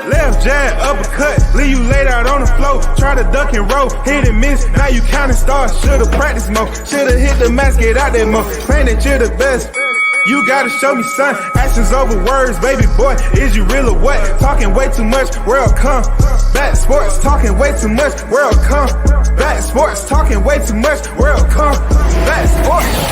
Left jab, uppercut, leave you laid out on the floor. Try to duck and roll, hit and miss, now you counting stars. Should've practiced more, should've hit the mask, get out there more. Man, that you're the best. You gotta show me, son, actions over words, baby boy, is you real or what? Talking way too much, world come. Back sports, talking way too much, world come. Back sports, talking way too much, world come. Back sports,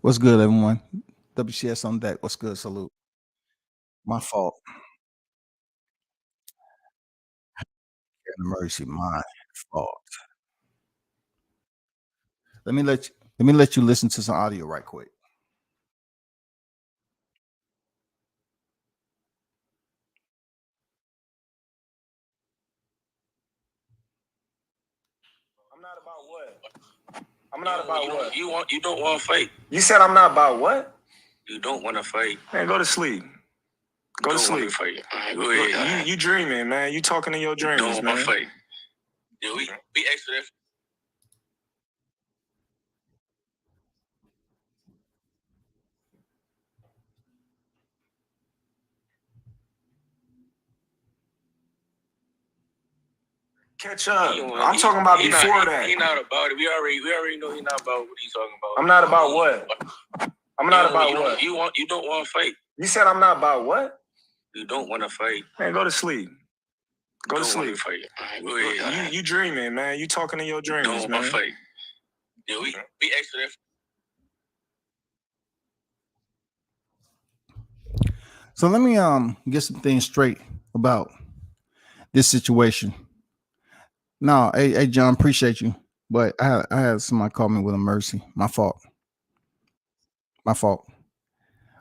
What's good, everyone? WCS on deck. What's good? Salute. My fault. An emergency. My fault. Let me let you listen to some audio right quick. I'm not about what? I'm not about what? You don't want to fight. You said I'm not about what? You don't want to fight. Man, go to sleep. Go to Don't want sleep. to fight. All right, go ahead. You dreaming, man. You talking in your dreams, Don't man. want to fight. Yeah, we asked for that. Catch up. I'm talking about before that. He not about it. We already know he not about what he's talking about. I'm not about what? I'm not about what? You don't want to fight. You said I'm not about what? You don't want to fight. Man, go to sleep. Go to Don't want sleep. to fight. All right, go ahead. You dreaming, man. You talking in your dreams, Don't man. want to fight. Yeah, we asked for that. So let me get some things straight about this situation. No, hey John, appreciate you, but I had somebody call me with a mercy. My fault. My fault.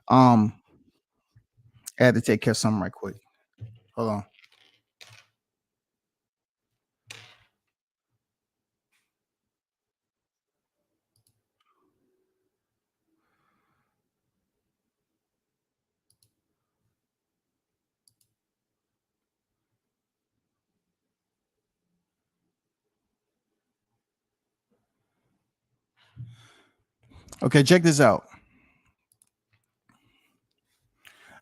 I had to take care of something right quick. Hold on. Okay, check this out.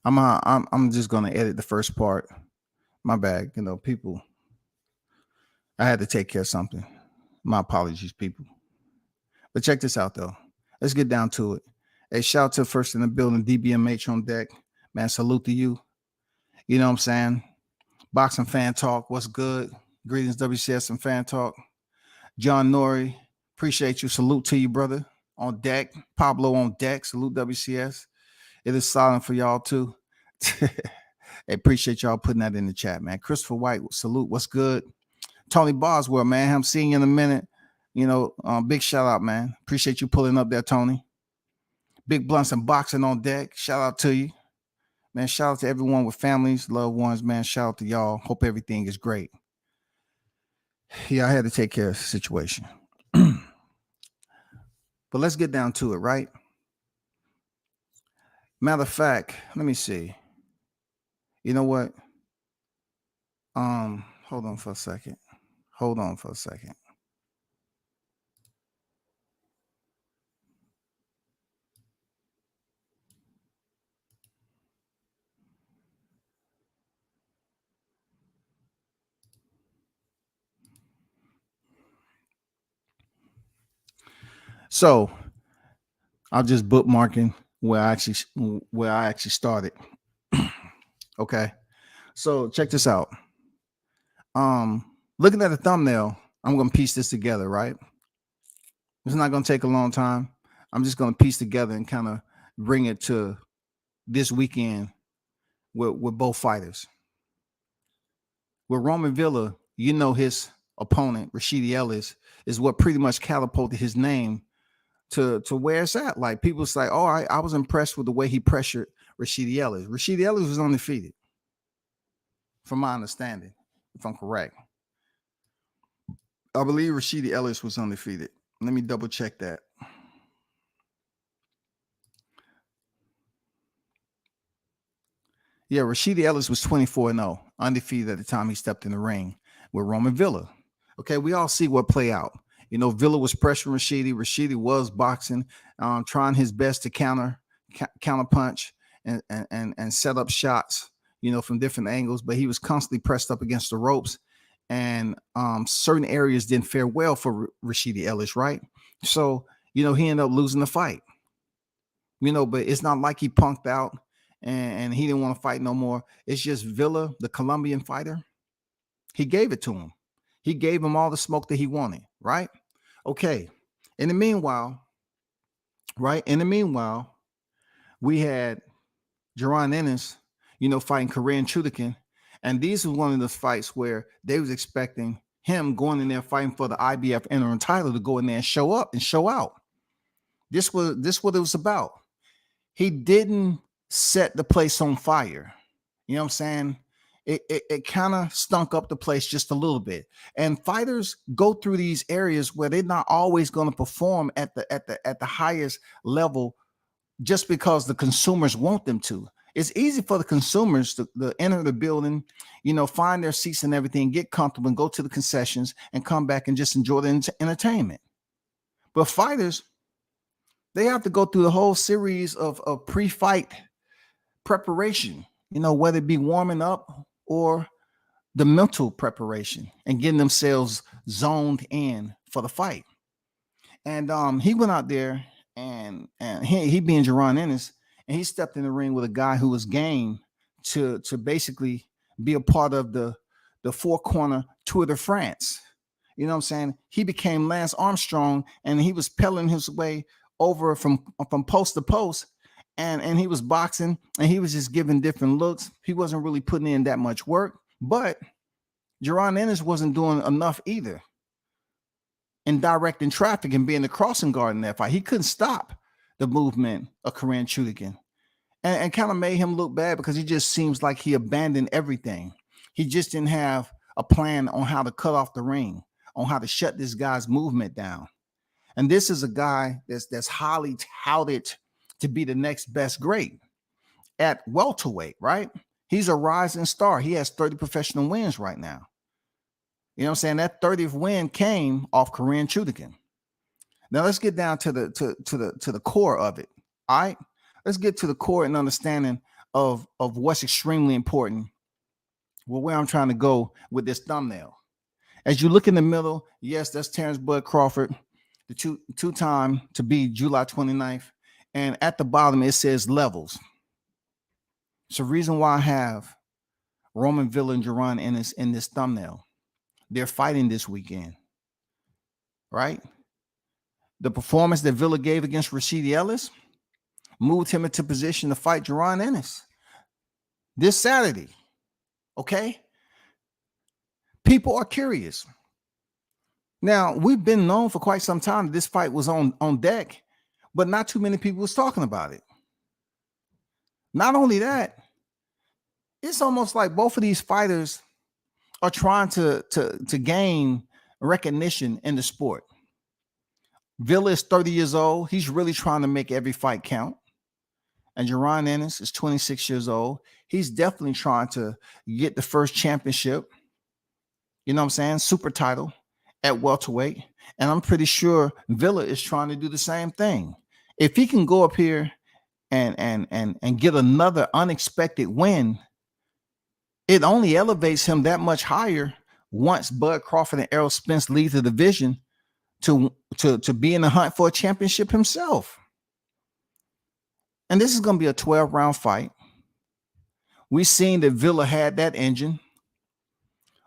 I'm just gonna edit the first part. My bad. You know, people. I had to take care of something. My apologies, people. But check this out, though. Let's get down to it. Hey, shout out to first in the building, DBMH on deck. Man, salute to you. You know what I'm saying? Boxing Fan Talk, what's good? Greetings, WCS and Fan Talk. John Nori, appreciate you. Salute to you, brother. On deck. Pablo on deck. Salute, WCS. It is silent for y'all, too. I appreciate y'all putting that in the chat, man. Christopher White, salute. What's good? Tony Boswell, man. I'm seeing you in a minute. You know, big shout out, man. Appreciate you pulling up there, Tony. Big Blunts and Boxing on deck. Shout out to you. Man, shout out to everyone with families, loved ones, man. Shout out to y'all. Hope everything is great. Yeah, I had to take care of the situation. But let's get down to it, right? Matter of fact, let me see. You know what? Hold on for a second. So I'll just bookmarking where I actually started. Okay. So check this out. Looking at the thumbnail, I'm gonna piece this together, right? It's not gonna take a long time. I'm just gonna piece together and kind of bring it to this weekend with both fighters. With Roman Villa, you know, his opponent, Rashidi Ellis, is what pretty much catapulted his name to where it's at. Like people say, oh, I was impressed with the way he pressured Rashidi Ellis. Rashidi Ellis was undefeated, from my understanding, if I'm correct. I believe Rashidi Ellis was undefeated. Let me double check that. Yeah, Rashidi Ellis was 24-0, undefeated at the time he stepped in the ring with Roman Villa. Okay, we all see what play out. You know, Villa was pressuring Rashidi. Rashidi was boxing, trying his best to counter punch and set up shots, you know, from different angles. But he was constantly pressed up against the ropes, and certain areas didn't fare well for Rashidi Ellis, right? So, you know, he ended up losing the fight. You know, but it's not like he punked out and he didn't want to fight no more. It's just Villa, the Colombian fighter, he gave it to him. He gave him all the smoke that he wanted, right? Okay. In the meanwhile, right? In the meanwhile, we had Jaron Ennis, fighting Karen Chukhadzhian. And these was one of those fights where they was expecting him going in there fighting for the IBF interim title to go in there and show up and show out. This what it was about. He didn't set the place on fire. You know what I'm saying? It kind of stunk up the place just a little bit. And fighters go through these areas where they're not always going to perform at the highest level just because the consumers want them to. It's easy for the consumers to enter the building, find their seats and everything, get comfortable and go to the concessions and come back and just enjoy the entertainment. But fighters, they have to go through the whole series of pre-fight preparation, whether it be warming up or the mental preparation and getting themselves zoned in for the fight. And he went out there and he being Jaron Ennis, and he stepped in the ring with a guy who was game to basically be a part of the four corner Tour de France. You know what I'm saying? He became Lance Armstrong, and he was peddling his way over from post to post, and he was boxing, and he was just giving different looks. He wasn't really putting in that much work, but Jaron Ennis wasn't doing enough either in directing traffic and being the crossing guard in that fight. He couldn't stop the movement of Karen Chukhadzhian, and kind of made him look bad because he just seems like he abandoned everything. He just didn't have a plan on how to cut off the ring, on how to shut this guy's movement down. And this is a guy that's highly touted to be the next best great at welterweight, right? He's a rising star. He has 30 professional wins right now. You know what I'm saying? That 30th win came off Karen Chukhadzhian. Now let's get down to the core of it. All right. Let's get to the core and understanding of what's extremely important. Well, where I'm trying to go with this thumbnail. As you look in the middle, yes, that's Terence Crawford, the two-time to be July 29th. And at the bottom, it says levels. It's the reason why I have Roman Villa and Jaron Ennis in this thumbnail. They're fighting this weekend, right? The performance that Villa gave against Rashidi Ellis moved him into position to fight Jaron Ennis this Saturday, okay? People are curious. Now, we've been known for quite some time that this fight was on deck, but not too many people was talking about it. Not only that, it's almost like both of these fighters are trying to gain recognition in the sport. Villa is 30 years old. He's really trying to make every fight count. And Jaron Ennis is 26 years old. He's definitely trying to get the first championship, you know what I'm saying, super title at welterweight. And I'm pretty sure Villa is trying to do the same thing. If he can go up here and get another unexpected win, it only elevates him that much higher once Bud Crawford and Errol Spence leave the division to be in the hunt for a championship himself. And this is going to be a 12-round fight. We've seen that Villa had that engine.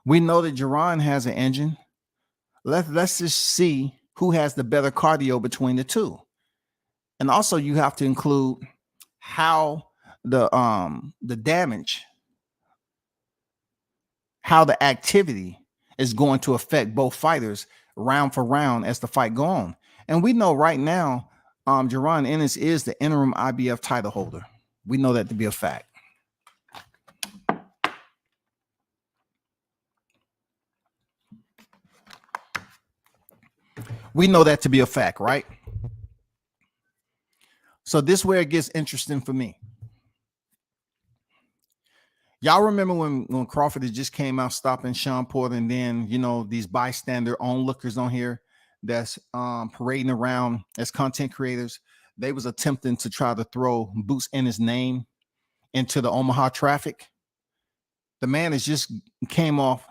We know that Jaron has an engine. Let's just see who has the better cardio between the two. And also you have to include how the damage, how the activity is going to affect both fighters round for round as the fight go on. And we know right now, Jaron Ennis is the interim IBF title holder. We know that to be a fact. We know that to be a fact, right? So this is where it gets interesting for me. Y'all remember when Crawford had just came out stopping Sean Porter, and then, you know, these bystander onlookers on here that's parading around as content creators, they was attempting to try to throw Boots Ennis' name into the Omaha traffic. The man has just came off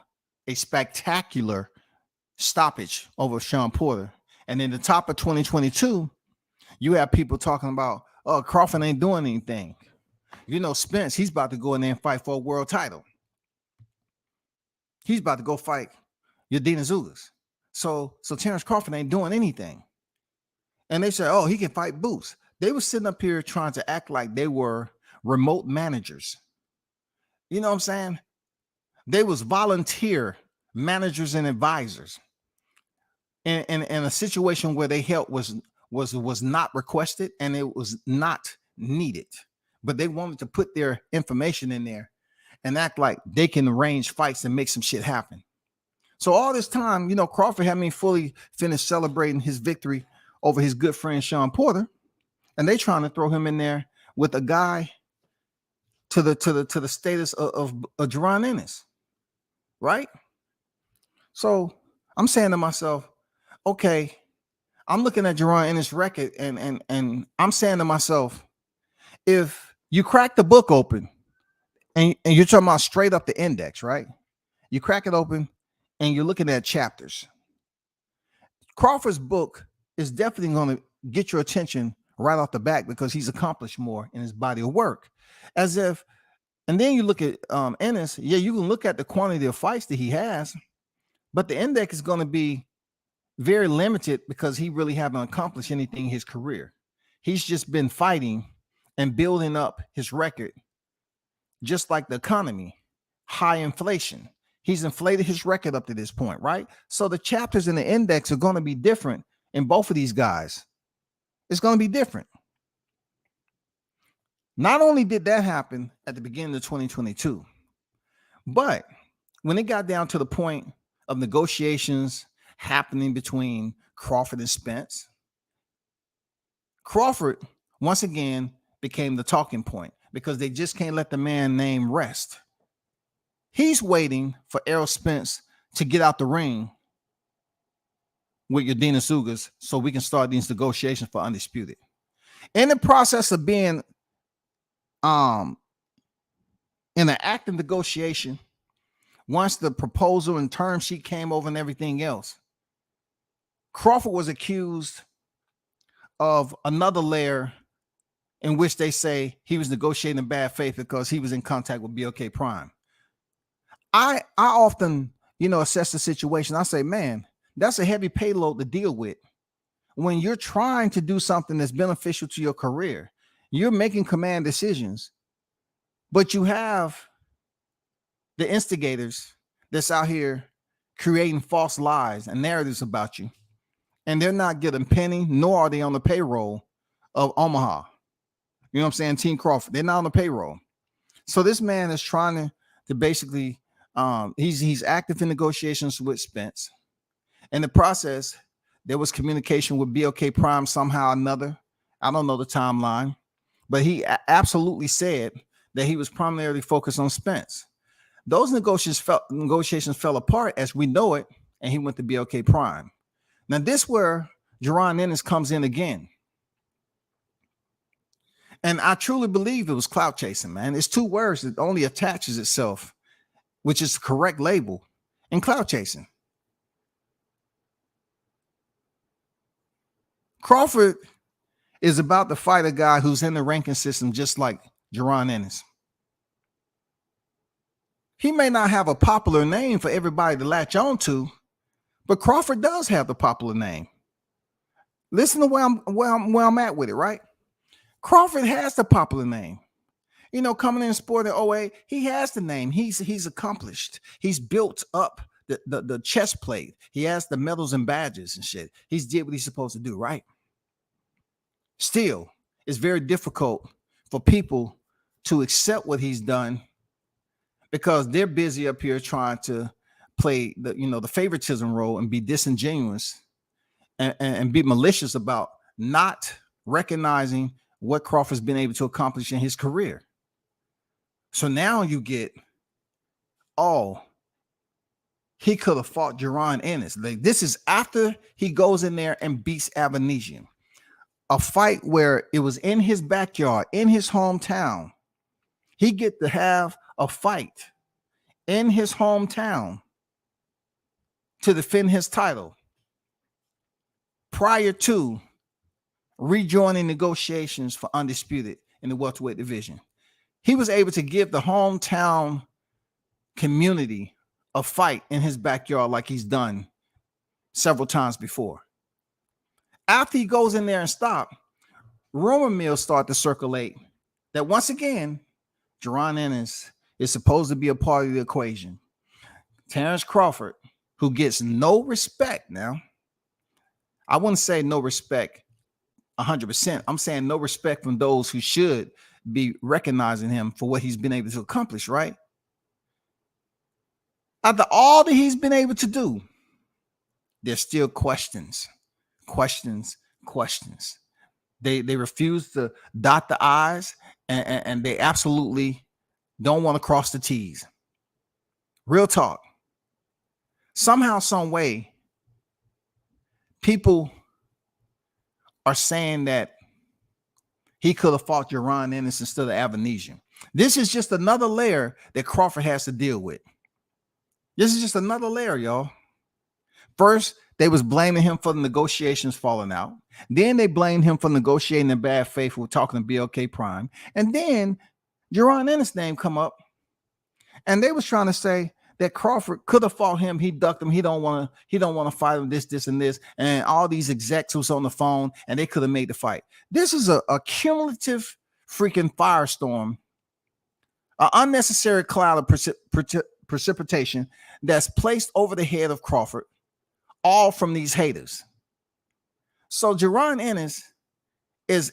a spectacular stoppage over Sean Porter. And in the top of 2022, you have people talking about, oh, Crawford ain't doing anything. You know, Spence, he's about to go in there and fight for a world title. He's about to go fight Yadina Zugas. So Terence Crawford ain't doing anything. And they said, oh, he can fight Boots. They were sitting up here trying to act like they were remote managers. You know what I'm saying? They was volunteer managers and advisors in a situation where they help was not requested and it was not needed. But they wanted to put their information in there and act like they can arrange fights and make some shit happen. So all this time, Crawford hadn't even fully finished celebrating his victory over his good friend Sean Porter, and they trying to throw him in there with a guy to the status of Jaron Ennis, right? So I'm saying to myself, okay, I'm looking at Jaron Ennis' record, and I'm saying to myself, if you crack the book open, and you're talking about straight up the index, right? You crack it open, and you're looking at chapters. Crawford's book is definitely going to get your attention right off the bat because he's accomplished more in his body of work. And then you look at Ennis, yeah, you can look at the quantity of fights that he has, but the index is going to be very limited because he really haven't accomplished anything in his career. He's just been fighting and building up his record, just like the economy, high inflation. He's inflated his record up to this point, right? So the chapters in the index are going to be different in both of these guys. It's going to be different. Not only did that happen at the beginning of 2022, but when it got down to the point of negotiations happening between Crawford and Spence, Crawford once again became the talking point because they just can't let the man name rest. He's waiting for Errol Spence to get out the ring with Yadina Sugas so we can start these negotiations for Undisputed. In the process of being in an active negotiation, once the proposal and term sheet came over and everything else, Crawford was accused of another layer in which they say he was negotiating in bad faith because he was in contact with BLK Prime. I often, assess the situation. I say, man, that's a heavy payload to deal with. When you're trying to do something that's beneficial to your career, you're making command decisions, but you have the instigators that's out here creating false lies and narratives about you, and they're not getting a penny, nor are they on the payroll of Omaha. You know what I'm saying? Team Crawford, they're not on the payroll. So this man is trying to basically, he's active in negotiations with Spence. In the process, there was communication with BLK Prime somehow or another. I don't know the timeline, but he absolutely said that he was primarily focused on Spence. Those negotiations fell apart as we know it, and he went to BLK Prime. Now, this where Jaron Ennis comes in again. And I truly believe it was clout chasing, man. It's two words that only attaches itself, which is the correct label, and clout chasing. Crawford is about to fight a guy who's in the ranking system just like Jaron Ennis. He may not have a popular name for everybody to latch on to, but Crawford does have the popular name. Listen to where I'm at with it, right? Crawford has the popular name. Coming in sport at OA, he has the name. He's accomplished. He's built up the chest plate. He has the medals and badges and shit. He's did what he's supposed to do, right? Still, it's very difficult for people to accept what he's done because they're busy up here trying to play the favoritism role and be disingenuous and be malicious about not recognizing what Crawford's been able to accomplish in his career. So now you get, he could have fought Jaron Ennis. Like, this is after he goes in there and beats Avanesian. A fight where it was in his backyard, in his hometown. He get to have a fight in his hometown to defend his title prior to rejoining negotiations for Undisputed in the welterweight division. He was able to give the hometown community a fight in his backyard like he's done several times before. After he goes in there and stop, rumor mills start to circulate that once again, Jaron Ennis is supposed to be a part of the equation. Terence Crawford, who gets no respect now. I wouldn't say no respect 100%. I'm saying no respect from those who should be recognizing him for what he's been able to accomplish, right? After all that he's been able to do, there's still questions. They refuse to dot the I's and they absolutely don't want to cross the T's. Real talk. Somehow, some way, people are saying that he could have fought Jaron Ennis instead of Avanesian. This is just another layer that Crawford has to deal with. This is just another layer, y'all. First, they was blaming him for the negotiations falling out. Then they blamed him for negotiating in bad faith with talking to BLK Prime. And then Jaron Ennis' name come up. And they was trying to say that Crawford could have fought him. He ducked him. He don't want to fight him, this, and this. And all these execs was on the phone, and they could have made the fight. This is a cumulative freaking firestorm, an unnecessary cloud of precipitation that's placed over the head of Crawford, all from these haters. So Jaron Ennis is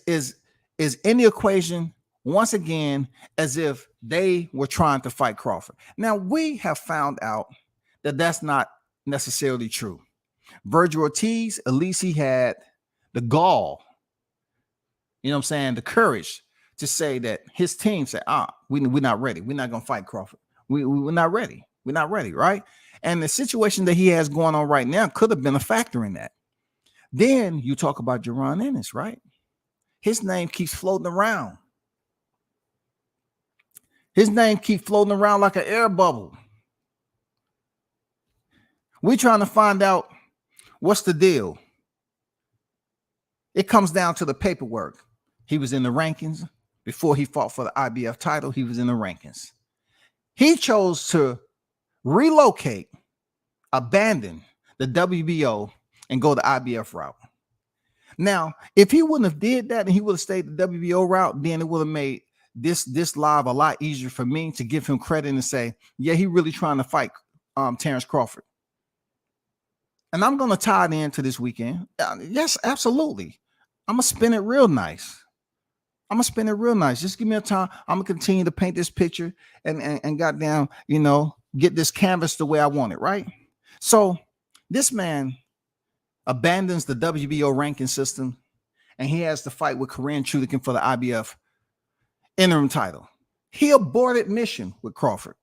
in the equation once again, as if they were trying to fight Crawford. Now, we have found out that that's not necessarily true. Virgil Ortiz, at least he had the gall, you know what I'm saying, the courage to say that his team said, we're not ready. We're not going to fight Crawford. We're not ready. We're not ready, right? And the situation that he has going on right now could have been a factor in that. Then you talk about Jaron Ennis, right? His name keeps floating around. His name keeps floating around like an air bubble. We're trying to find out what's the deal. It comes down to the paperwork. He was in the rankings before he fought for the IBF title. He was in the rankings. He chose to relocate, abandon the WBO, and go the IBF route. Now, if he wouldn't have did that and he would have stayed the WBO route, then it would have made this live a lot easier for me to give him credit and say, yeah, he really trying to fight Terence Crawford. And I'm going to tie it into this weekend. Yes, absolutely. I'm going to spin it real nice. Just give me a time. I'm going to continue to paint this picture and goddamn, get this canvas the way I want it, right? So this man abandons the WBO ranking system and he has to fight with Karen Chukhadzhian for the IBF interim title. He aborted mission with Crawford.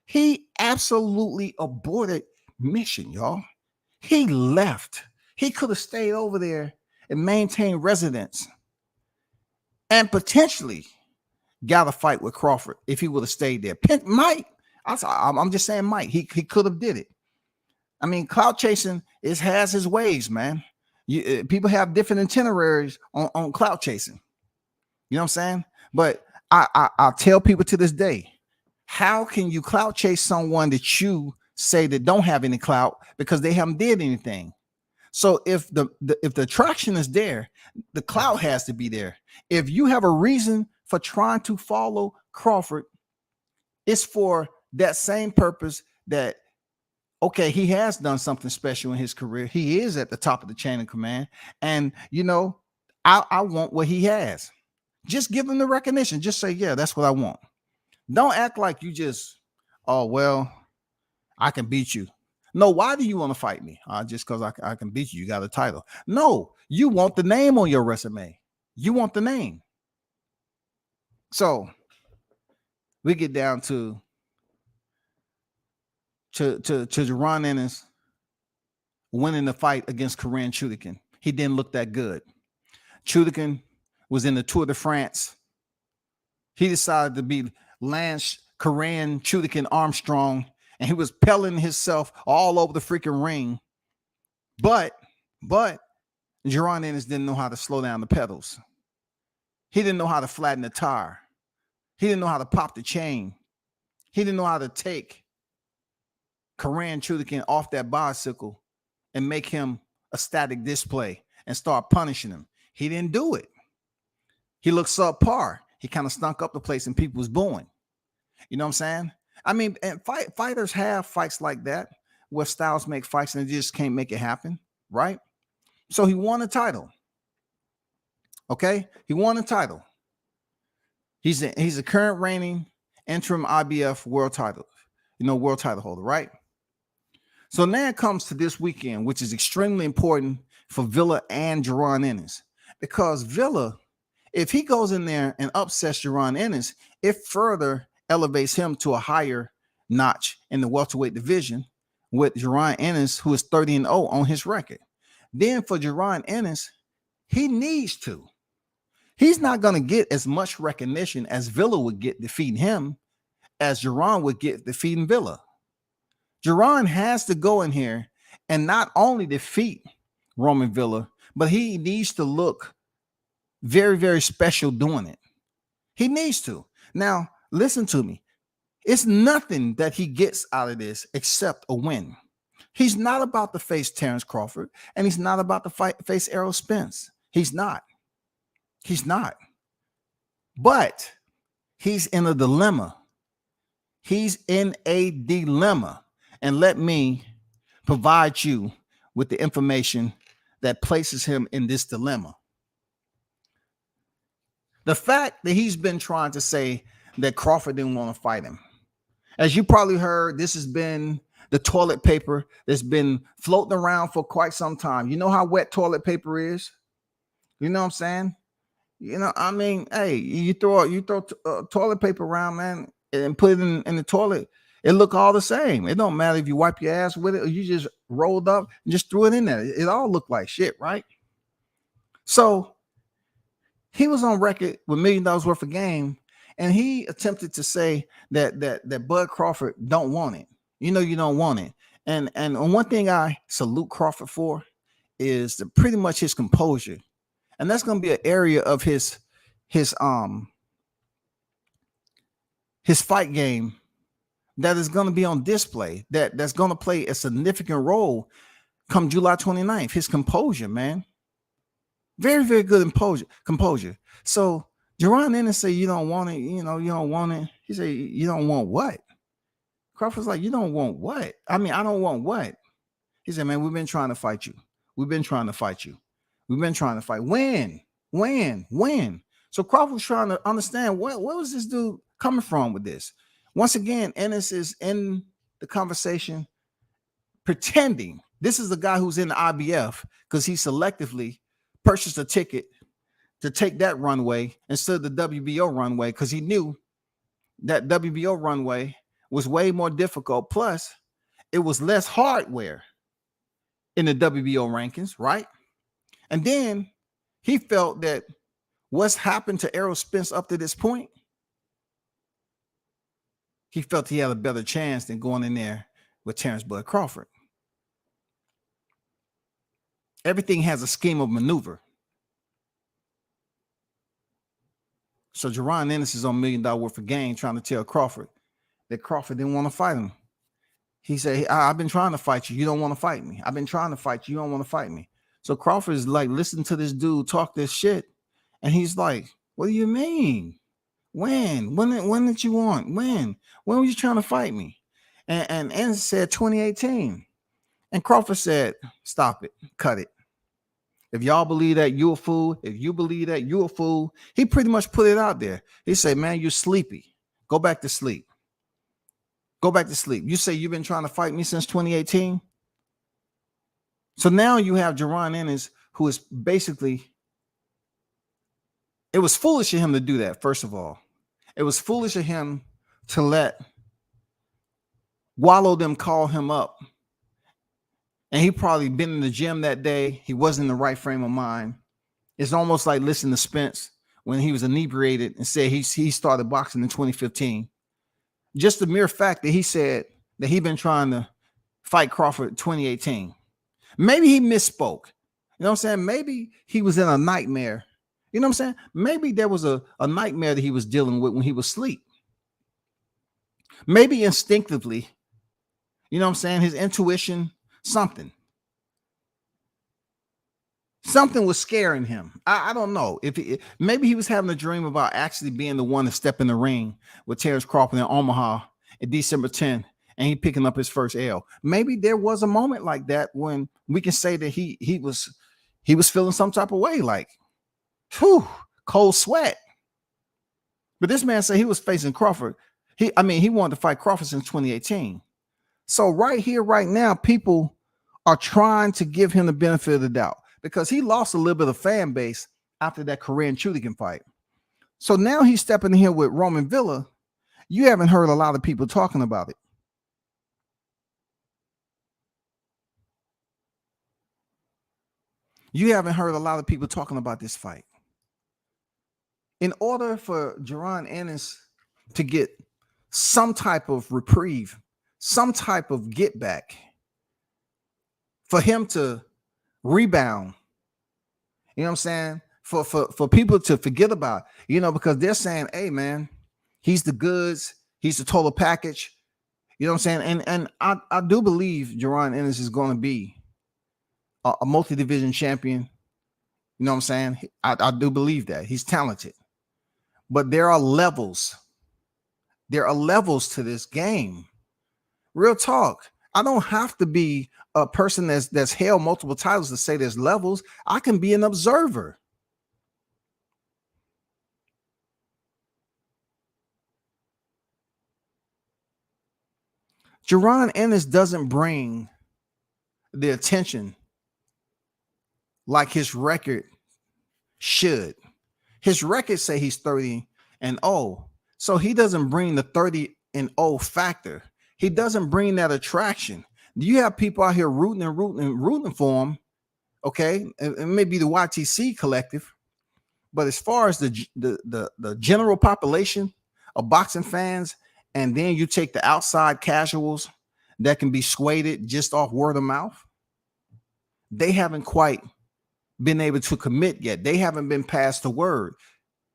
He absolutely aborted mission, y'all. He left. He could have stayed over there and maintained residence and potentially got a fight with Crawford if he would have stayed there. I'm just saying might. He could have did it. I mean, clout chasing has his ways, man. People have different itineraries on clout chasing. You know what I'm saying? But I tell people to this day, how can you clout chase someone that you say that don't have any clout because they haven't did anything? So if the attraction is there, the clout has to be there. If you have a reason for trying to follow Crawford, it's for that same purpose that, okay, he has done something special in his career. He is at the top of the chain of command. And, I want what he has. Just give him the recognition. Just say, yeah, that's what I want. Don't act like you just, I can beat you. No, why do you want to fight me? Just because I can beat you. You got a title. No, you want the name on your resume. You want the name. So we get down to Jaron Ennis winning the fight against Karen Chukhadzhian. He didn't look that good. Chukhadzhian was in the Tour de France. He decided to be Lance Karen Chukhadzhian Armstrong, and he was pelling himself all over the freaking ring. But Jaron Ennis didn't know how to slow down the pedals. He didn't know how to flatten the tire. He didn't know how to pop the chain. He didn't know how to take Karen Chukhadzhian off that bicycle and make him a static display and start punishing him. He didn't do it. He looked subpar. He kind of stunk up the place and people was booing. You know what I'm saying? I mean, and fighters have fights like that where styles make fights and they just can't make it happen, right? So he won a title. Okay? He won a title. He's a current reigning interim IBF world title, world title holder, right? So now it comes to this weekend, which is extremely important for Vida and Jaron Ennis, because Vida, if he goes in there and upsets Jaron Ennis, it further elevates him to a higher notch in the welterweight division with Jaron Ennis, who is 30-0 on his record. Then for Jaron Ennis, he needs to. He's not going to get as much recognition as Vida would get defeating him as Jaron would get defeating Vida. Jaron has to go in here and not only defeat Roman Vida, but he needs to look very, very special doing it. He needs to. Now, listen to me. It's nothing that he gets out of this except a win. He's not about to face Terence Crawford, and he's not about to face Errol Spence. He's not. He's not. But he's in a dilemma. He's in a dilemma. And let me provide you with the information that places him in this dilemma. The fact that he's been trying to say that Crawford didn't want to fight him. As you probably heard, this has been the toilet paper that's been floating around for quite some time. You know how wet toilet paper is? You know what I'm saying? I mean, hey, you throw toilet paper around, man, and put it in the toilet. It look all the same. It don't matter if you wipe your ass with it or you just rolled up and just threw it in there. It all looked like shit, right? So he was on record with $1 million worth of game, and he attempted to say that Bud Crawford don't want it. You don't want it. And one thing I salute Crawford for is pretty much his composure. And that's going to be an area of his fight game that is going to be on display, that's going to play a significant role come July 29th. His composure, man. Very, very good composure. So Jaron Ennis say, you don't want it. You don't want it. He say, you don't want what? Crawford's like, you don't want what? I mean, I don't want what? He said, man, we've been trying to fight you. We've been trying to fight you. We've been trying to fight. When? So Crawford's trying to understand where was this dude coming from with this? Once again, Ennis is in the conversation pretending this is the guy who's in the IBF because he selectively purchased a ticket to take that runway instead of the WBO runway because he knew that WBO runway was way more difficult. Plus, it was less hardware in the WBO rankings, right? And then he felt that what's happened to Errol Spence up to this point, he felt he had a better chance than going in there with Terence Bud Crawford. Everything has a scheme of maneuver. So Jaron Ennis is on $1 million worth of game trying to tell Crawford that Crawford didn't want to fight him. He said, hey, I've been trying to fight you. You don't want to fight me. I've been trying to fight you. You don't want to fight me. So Crawford is like, listen to this dude talk this shit. And he's like, what do you mean? When did you want? When were you trying to fight me? And Ennis said 2018. And Crawford said, stop it. Cut it. If y'all believe that, you're a fool. If you believe that, you're a fool. He pretty much put it out there. He said, man, you're sleepy. Go back to sleep. Go back to sleep. You say you've been trying to fight me since 2018. So now you have Jaron Ennis, who is basically, it was foolish of him to do that, first of all. It was foolish of him to let Wallow them call him up. And he probably been in the gym that day. He wasn't in the right frame of mind. It's almost like listening to Spence when he was inebriated and said he started boxing in 2015. Just the mere fact that he said that he'd been trying to fight Crawford in 2018. Maybe he misspoke. You know what I'm saying? Maybe he was in a nightmare. You know what I'm saying? Maybe there was a nightmare that he was dealing with when he was asleep. Maybe instinctively, you know what I'm saying? His intuition, something something was scaring him. I don't know if maybe he was having a dream about actually being the one to step in the ring with Terence Crawford in Omaha in December 10th, and he picking up his first L. Maybe there was a moment like that when we can say that he was feeling some type of way, like, whew, cold sweat. But this man said he was facing Crawford. He wanted to fight Crawford since 2018. So right here, right now, people are trying to give him the benefit of the doubt because he lost a little bit of fan base after that Karen Chukhadzhian fight. So now he's stepping in here with Roman Villa. You haven't heard a lot of people talking about it. You haven't heard a lot of people talking about this fight. In order for Ennis to get some type of reprieve, some type of get back, for him to rebound, you know what I'm saying? For people to forget about, because they're saying, hey man, he's the goods, he's the total package. You know what I'm saying? And I do believe Ennis is going to be a multi-division champion. You know what I'm saying? I do believe that. He's talented. But there are levels. There are levels to this game. Real talk. I don't have to be a person that's held multiple titles to say there's levels. I can be an observer. Ennis doesn't bring the attention like his record should. His record say he's 30-0. So he doesn't bring the 30-0 factor. He doesn't bring that attraction. You have people out here rooting for him. Okay, it may be the YTC collective, but as far as the general population of boxing fans, and then you take the outside casuals that can be swayed just off word of mouth, they haven't quite been able to commit yet. They haven't been passed the word.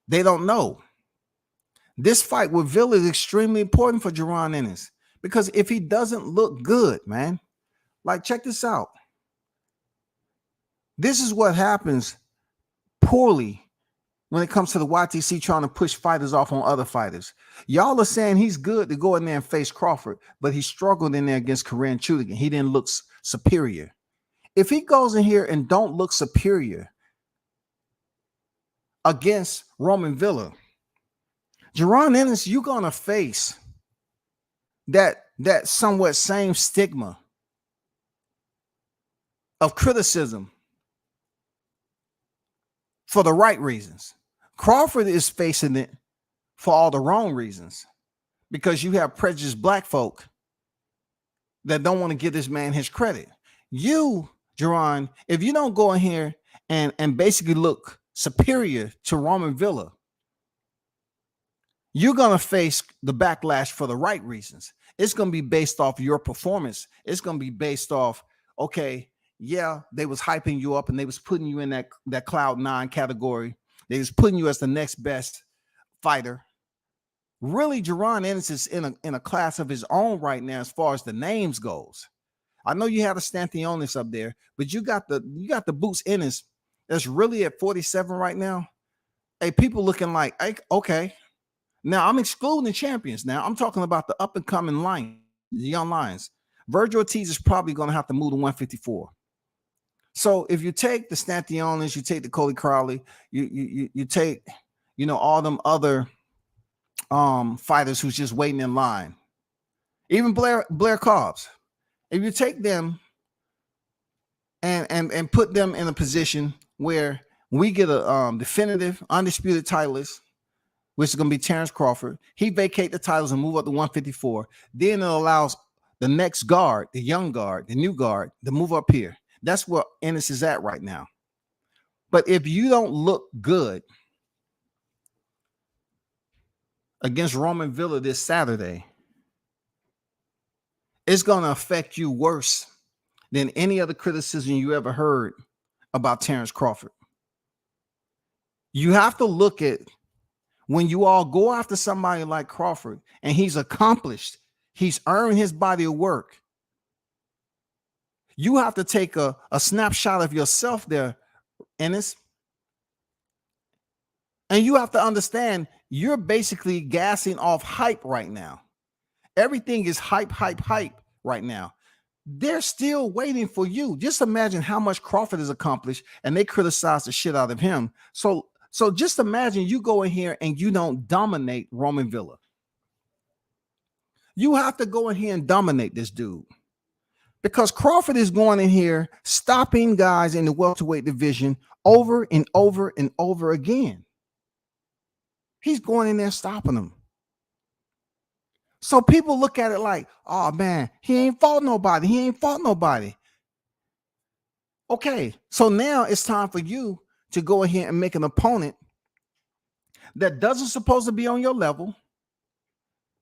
They don't know. This fight with Villa is extremely important for Ennis, because if he doesn't look good, man, like, check this out. This is what happens poorly when it comes to the YTC trying to push fighters off on other fighters. Y'all are saying he's good to go in there and face Crawford, but he struggled in there against Karen Chukhadzhian. He didn't look superior. If he goes in here and don't look superior against Roman Villa, Ennis, you're going to face that somewhat same stigma of criticism for the right reasons. Crawford is facing it for all the wrong reasons, because you have prejudiced black folk that don't want to give this man his credit. You, Jerron, if you don't go in here and basically look superior to Roman Villa, you're going to face the backlash for the right reasons. It's going to be based off your performance. It's going to be based off, okay, yeah, they was hyping you up and they was putting you in that cloud 9 category. They was putting you as the next best fighter. Really, Ennis is in a class of his own right now as far as the names goes. I know you have a Stanthionis up there, but you got the Boots Ennis that's really at 47 right now. Hey, people looking like, okay. Now I'm excluding the champions. Now I'm talking about the up and coming line, the young lions. Virgil Ortiz is probably going to have to move to 154. So if you take the Stanthionis, you take the Cody Crowley, you take, all them other fighters who's just waiting in line, even Blair Cobbs. If you take them and put them in a position where we get a definitive undisputed titleist, which is going to be Terence Crawford, he vacate the titles and move up to 154. Then it allows the next guard, the young guard, the new guard, to move up here. That's where Ennis is at right now. But if you don't look good against Roman Villa this Saturday, it's going to affect you worse than any other criticism you ever heard about Terence Crawford. You have to look at when you all go after somebody like Crawford and he's accomplished, he's earned his body of work. You have to take a snapshot of yourself there, Ennis. And you have to understand, you're basically gassing off hype right now. Everything is hype right now. They're still waiting for you. Just imagine how much Crawford has accomplished, and they criticize the shit out of him. So just imagine you go in here and you don't dominate Roman Villa. You have to go in here and dominate this dude, because Crawford is going in here stopping guys in the welterweight division over and over and over again. He's going in there stopping them. So people look at it like, oh man, he ain't fought nobody. Okay, so now it's time for you to go ahead and make an opponent that doesn't supposed to be on your level.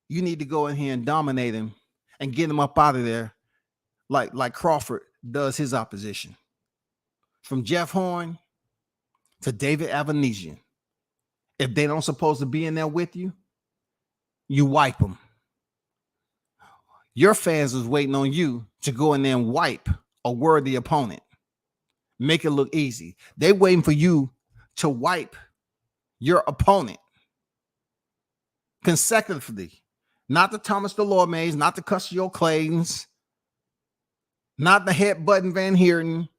You need to go in here and dominate him and get him up out of there like Crawford does his opposition. From Jeff Horn to David Avanesian. If they don't supposed to be in there with you, you wipe them. Your fans is waiting on you to go in there and wipe a worthy opponent. Make it look easy. They waiting for you to wipe your opponent consecutively. Not the Thomas Delorme's, not the Custio Claytons, not the headbutting Van Heerden.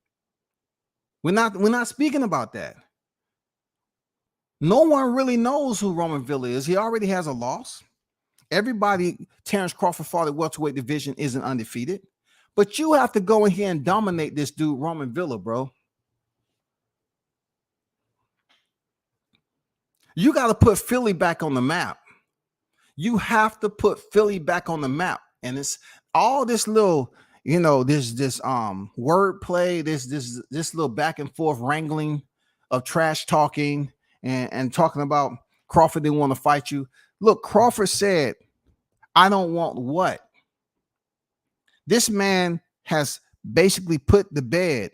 We're not speaking about that. No one really knows who Roman Villa is. He already has a loss. Everybody Terence Crawford fought at welterweight division isn't undefeated. But you have to go in here and dominate this dude, Roman Villa, bro. You got to put Philly back on the map. You have to put Philly back on the map. And it's all this little, this word play, this little back and forth wrangling of trash talking and talking about Crawford didn't want to fight you. Look, Crawford said, I don't want what? This man has basically put to bed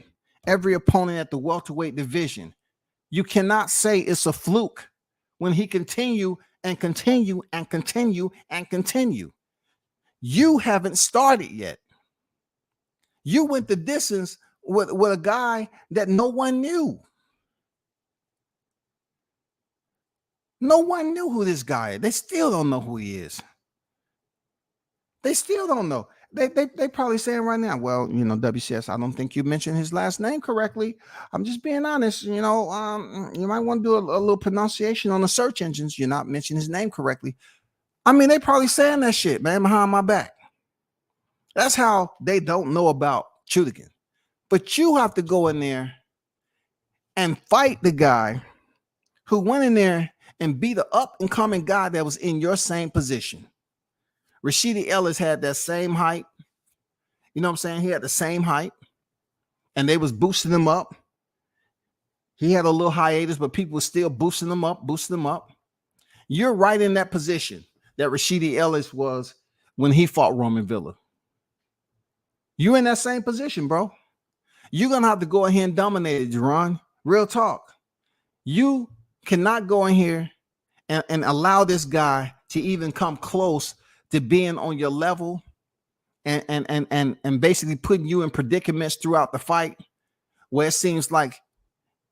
every opponent at the welterweight division. You cannot say it's a fluke when he continue. You haven't started yet. You went the distance with a guy that no one knew. No one knew who this guy is. They still don't know who he is. They still don't know. They probably saying right now, well, WCS, I don't think you mentioned his last name correctly. I'm just being honest. You might want to do a little pronunciation on the search engines. You're not mentioning his name correctly. I mean, they probably saying that shit, man, behind my back. That's how they don't know about Chukhadzhian. But you have to go in there and fight the guy who went in there and be the up and coming guy that was in your same position. Rashidi Ellis had that same hype. You know what I'm saying? He had the same hype. And they was boosting him up. He had a little hiatus, but people were still boosting him up. You're right in that position that Rashidi Ellis was when he fought Roman Villa. You're in that same position, bro. You're going to have to go ahead and dominate it, Jerron. Real talk. You cannot go in here and allow this guy to even come close to being on your level and basically putting you in predicaments throughout the fight where it seems like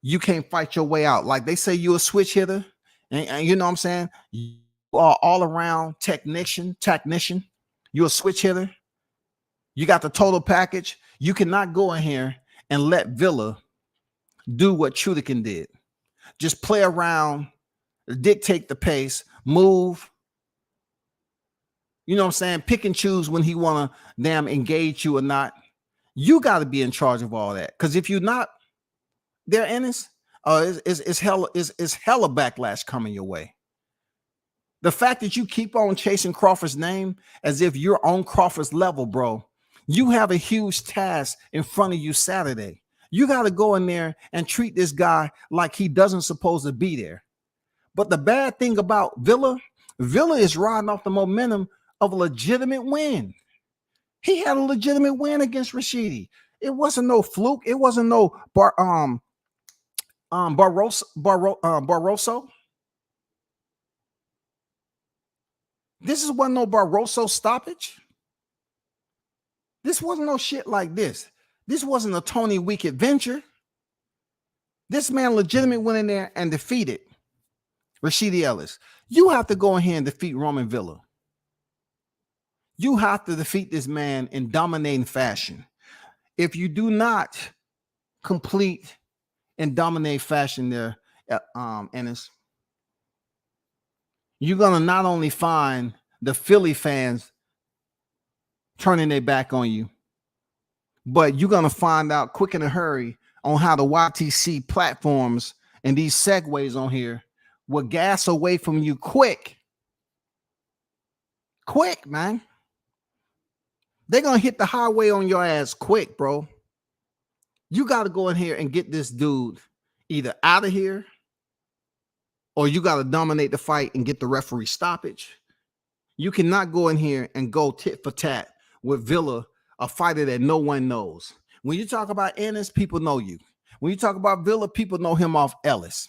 you can't fight your way out. Like they say you're a switch hitter, and you know what I'm saying? You are all around technician. You're a switch hitter. You got the total package. You cannot go in here and let Villa do what Chukhadzhian did. Just play around, dictate the pace, move. You know what I'm saying? Pick and choose when he want to damn engage you or not. You got to be in charge of all that. Because if you're not there, Ennis, it's hella backlash coming your way. The fact that you keep on chasing Crawford's name as if you're on Crawford's level, bro, you have a huge task in front of you Saturday. You got to go in there and treat this guy like he doesn't supposed to be there. But the bad thing about Villa is riding off the momentum of a legitimate win. He had a legitimate win against Rashidi. It wasn't no fluke. It wasn't no Barroso. This wasn't no Barroso stoppage. This wasn't no shit like this. This wasn't a Tony Week adventure. This man legitimately went in there and defeated Rashidi Ellis. You have to go in here and defeat Roman Villa. You have to defeat this man in dominating fashion. If you do not complete in dominate fashion there, Ennis, you're going to not only find the Philly fans turning their back on you, but you're going to find out quick in a hurry on how the YTC platforms and these segues on here will gas away from you quick. Quick, man. They're going to hit the highway on your ass quick, bro. You got to go in here and get this dude either out of here, or you got to dominate the fight and get the referee stoppage. You cannot go in here and go tit for tat with Villa, a fighter that no one knows. When you talk about Ennis, people know you. When you talk about Villa, people know him off Ellis.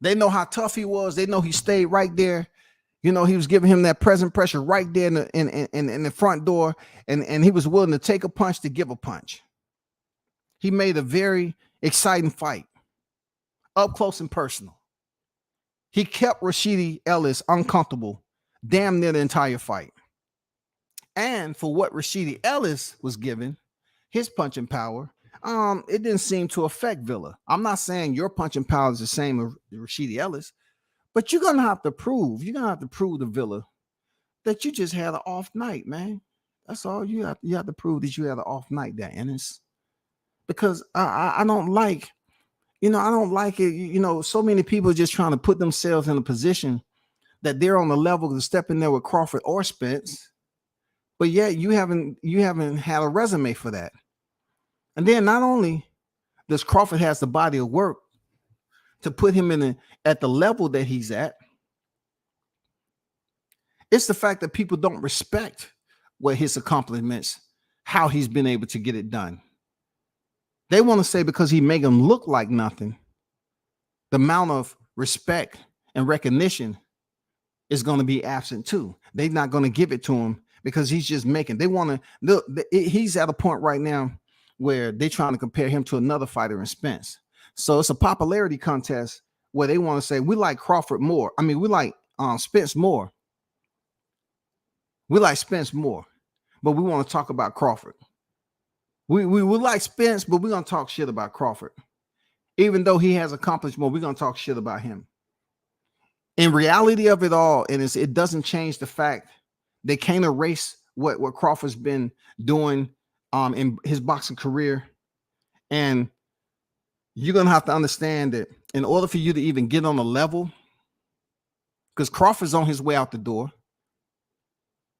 They know how tough he was. They know he stayed right there. You know, he was giving him that present pressure right there in the front door, and he was willing to take a punch to give a punch. He made a very exciting fight, up close and personal. He kept Rashidi Ellis uncomfortable damn near the entire fight. And for what Rashidi Ellis was given, his punching power, it didn't seem to affect Villa. I'm not saying your punching power is the same as Rashidi Ellis, but you're going to have to prove to Villa that you just had an off night, man. That's all you have to prove, that you had an off night there, Ennis. Because I don't like, I don't like it. So many people just trying to put themselves in a position that they're on the level to step in there with Crawford or Spence. But yet you haven't had a resume for that. And then not only does Crawford has the body of work to put him at the level that he's at, it's the fact that people don't respect what his accomplishments, how he's been able to get it done. They want to say because he made him look like nothing, the amount of respect and recognition is going to be absent too. They're not going to give it to him because he's just making. They want to. He's at a point right now where they're trying to compare him to another fighter in Spence. So it's a popularity contest where they want to say we like Crawford more. I mean, we like Spence more. We like Spence more, but we want to talk about Crawford. We like Spence, but we're going to talk shit about Crawford. Even though he has accomplished more, we're going to talk shit about him. In reality of it all, and it doesn't change the fact they can't erase what Crawford's been doing in his boxing career. And you're going to have to understand that in order for you to even get on a level, because Crawford's on his way out the door,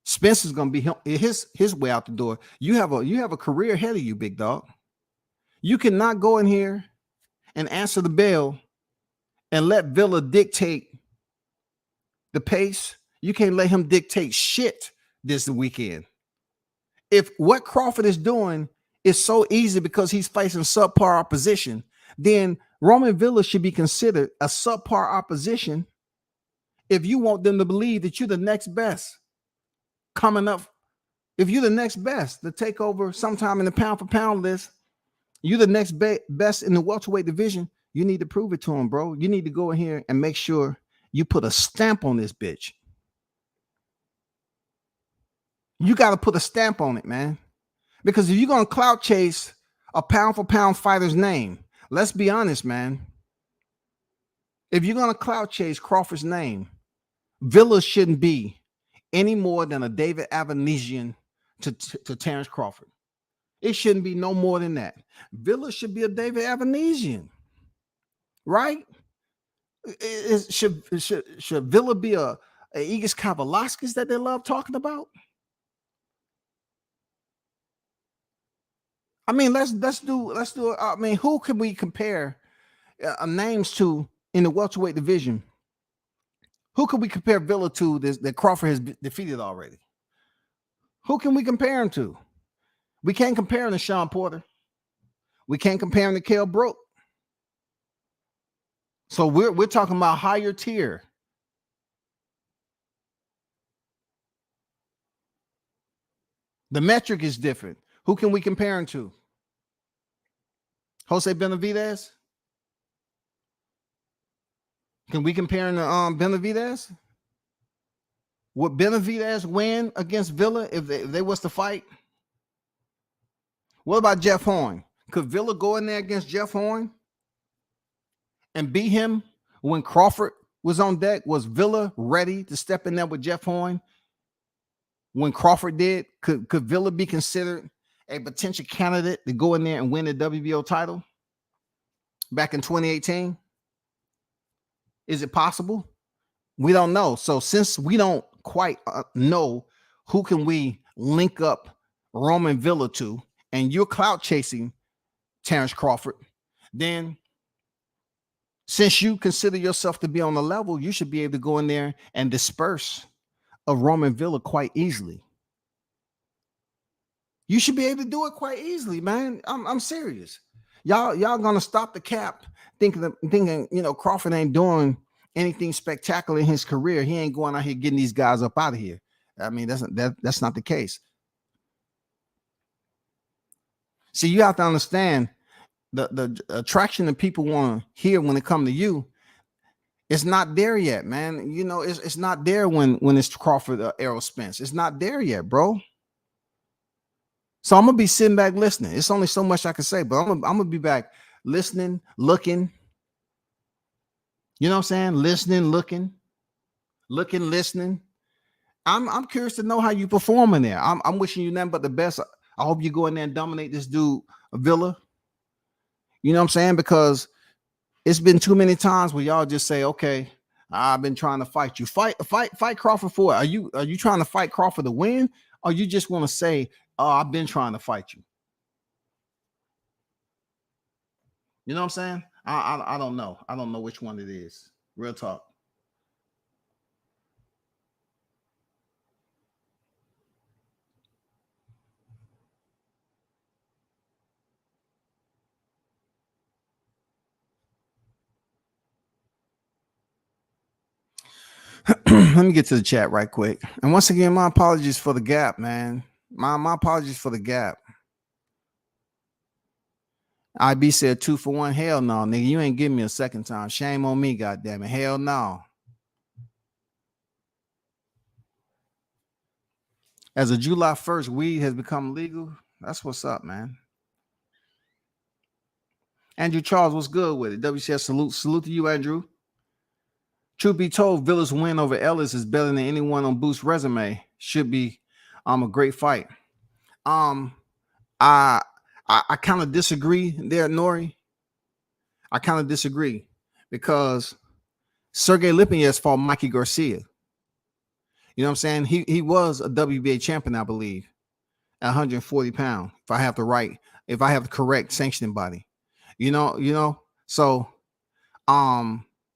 Spence is going to be his way out the door. You have a career ahead of you, big dog. You cannot go in here and answer the bell and let Villa dictate the pace. You can't let him dictate shit this weekend. If what Crawford is doing is so easy because he's facing subpar opposition, then Roman Villa should be considered a subpar opposition if you want them to believe that you're the next best coming up. If you're the next best to take over sometime in the pound for pound list, you're the next best in the welterweight division. You need to prove it to him, bro. You need to go in here and make sure you put a stamp on this bitch. You got to put a stamp on it, man. Because if you're going to clout chase a pound for pound fighter's name, let's be honest, man. If you're going to clout chase Crawford's name, Villa shouldn't be any more than a David Avanesian to Terence Crawford. It shouldn't be no more than that. Villa should be a David Avanesian, right? Should Villa be a Igis Kavalaskis that they love talking about? I mean, let's do. I mean, who can we compare names to in the welterweight division? Who can we compare Villa to that Crawford has defeated already? Who can we compare him to? We can't compare him to Sean Porter. We can't compare him to Kell Brook. So we're talking about higher tier. The metric is different. Who can we compare him to? Jose Benavidez? Can we compare him to Benavidez? Would Benavidez win against Villa if they was to fight? What about Jeff Horn? Could Villa go in there against Jeff Horn and beat him when Crawford was on deck? Was Villa ready to step in there with Jeff Horn when Crawford did? Could Villa be considered a potential candidate to go in there and win the WBO title back in 2018? Is it possible? We don't know. So since we don't quite know who can we link up Roman Villa to, and you're clout chasing Terence Crawford, then since you consider yourself to be on the level, you should be able to go in there and disperse of Roman Villa quite easily. You should be able to do it quite easily, man. I'm serious. Y'all gonna stop the cap thinking, you know, Crawford ain't doing anything spectacular in his career. He ain't going out here getting these guys up out of here. I mean, that's not the case. See, you have to understand the attraction that people want to hear when it come to you. It's not there yet, man. You know, it's not there when it's Crawford or Errol Spence. It's not there yet, bro. So I'm gonna be sitting back listening. It's only so much I can say, but I'm gonna be back listening, looking. You know what I'm saying? Listening, looking, listening. I'm curious to know how you perform in there. I'm wishing you nothing but the best. I hope you go in there and dominate this dude, Villa. You know what I'm saying? Because it's been too many times where y'all just say, okay, I've been trying to fight you. Fight Crawford for it. Are you trying to fight Crawford to win? Or you just want to say, oh, I've been trying to fight you? You know what I'm saying? I don't know. I don't know which one it is. Real talk. Let me get to the chat right quick. And once again, my apologies for the gap, man. My apologies for the gap. IB said 2 for 1. Hell no, nigga. You ain't giving me a second time. Shame on me, goddamn it. Hell no. As of July 1st, weed has become legal. That's what's up, man. Andrew Charles, what's good with it? WCS salute to you, Andrew. Truth be told, Villa's win over Ellis is better than anyone on Boost's resume. Should be a great fight. I kind of disagree there, Nori. I kind of disagree because Sergey Lipinets fought Mikey Garcia. You know what I'm saying? He was a WBA champion, I believe, at 140 pounds. If I have the correct sanctioning body, you know. So,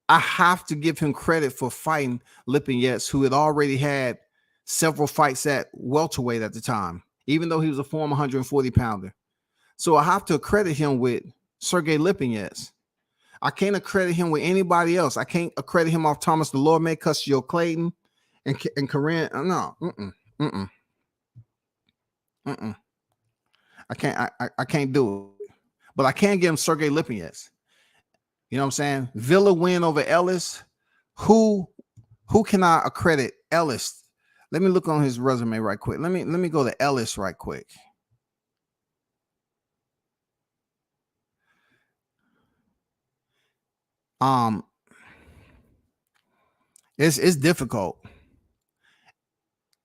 I have to give him credit for fighting Lipinets, who had already had several fights at welterweight at the time, even though he was a former 140 pounder. So I have to accredit him with Sergey Lipinets. I can't accredit him with anybody else. I can't accredit him off Thomas Delorme, Custio Clayton, and Karen. No, I can't do it. But I can give him Sergey Lipinets. You know what I'm saying? Villa win over Ellis. Who can I accredit Ellis? Let me look on his resume right quick. Let me go to Ellis right quick. It's difficult.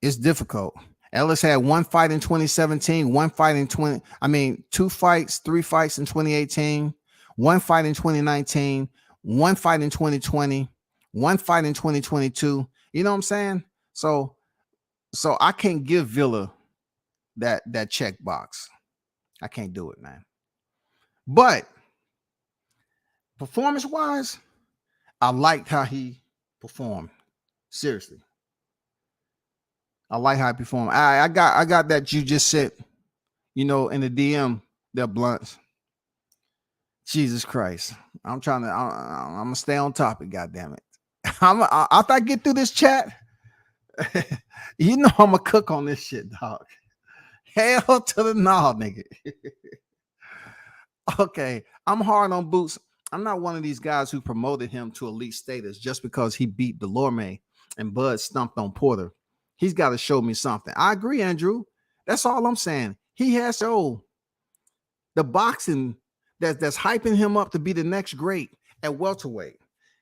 It's difficult. Ellis had one fight in 2017, one fight in 2 fights, 3 fights in 2018, one fight in 2019, one fight in 2020, one fight in 2022. You know what I'm saying? So I can't give Villa that check box. I can't do it, man. But performance-wise, I liked how he performed. Seriously. I like how he performed. I got that you just said, in the DM, they're blunts. Jesus Christ. I'm gonna stay on topic, goddammit. After I get through this chat, I'm gonna cook on this shit, dog. Hell to the no, nigga. Okay, I'm hard on Boots. I'm not one of these guys who promoted him to elite status just because he beat Delorme and Bud stumped on Porter. He's got to show me something. I agree, Andrew. That's all I'm saying. He has to show the boxing that's hyping him up to be the next great at welterweight.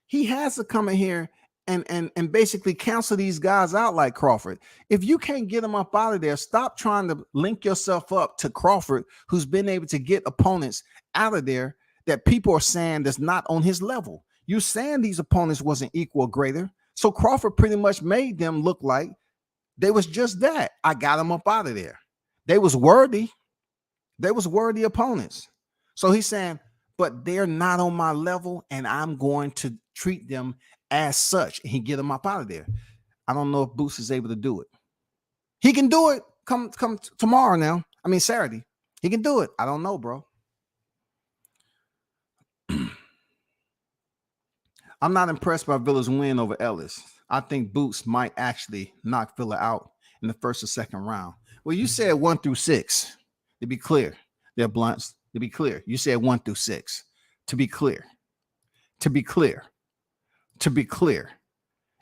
He has to come in here and basically cancel these guys out like Crawford. If you can't get him up out of there, stop trying to link yourself up to Crawford, who's been able to get opponents out of there that people are saying that's not on his level. You're saying these opponents wasn't equal or greater. So Crawford pretty much made them look like they was just that. I got them up out of there. They was worthy. They was worthy opponents. So he's saying, but they're not on my level, and I'm going to treat them as such. And he get them up out of there. I don't know if Boots is able to do it. He can do it. Come tomorrow now. I mean Saturday. He can do it. I don't know, bro. I'm not impressed by Villa's win over Ellis. I think Boots might actually knock Villa out in the first or second round. Well, you said 1 through 6. To be clear, they're blunts. To be clear, you said 1 through 6. To be clear,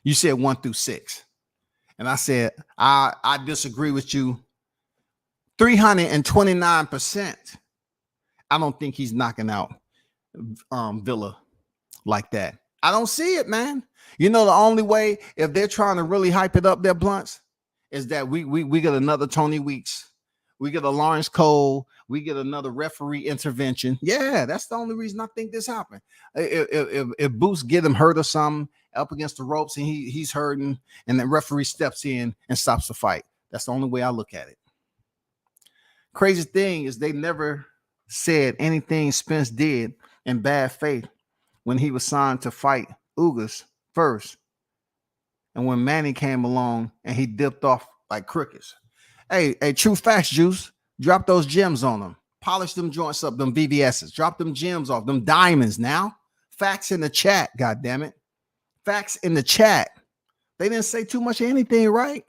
you said 1 through 6, and I said I disagree with you 329%. I don't think he's knocking out Villa like that. I don't see it, man. You know, the only way, if they're trying to really hype it up, their blunts, is that we get another Tony Weeks. We get a Lawrence Cole. We get another referee intervention. Yeah, that's the only reason I think this happened. If Boots get him hurt or something up against the ropes and he's hurting, and the referee steps in and stops the fight. That's the only way I look at it. Crazy thing is they never said anything Spence did in bad faith when he was signed to fight Ugas first. And when Manny came along and he dipped off like crickets. Hey, true facts, Juice. Drop those gems on them. Polish them joints up, them VVSs. Drop them gems off, them diamonds now. Facts in the chat, goddammit. Facts in the chat. They didn't say too much of anything, right?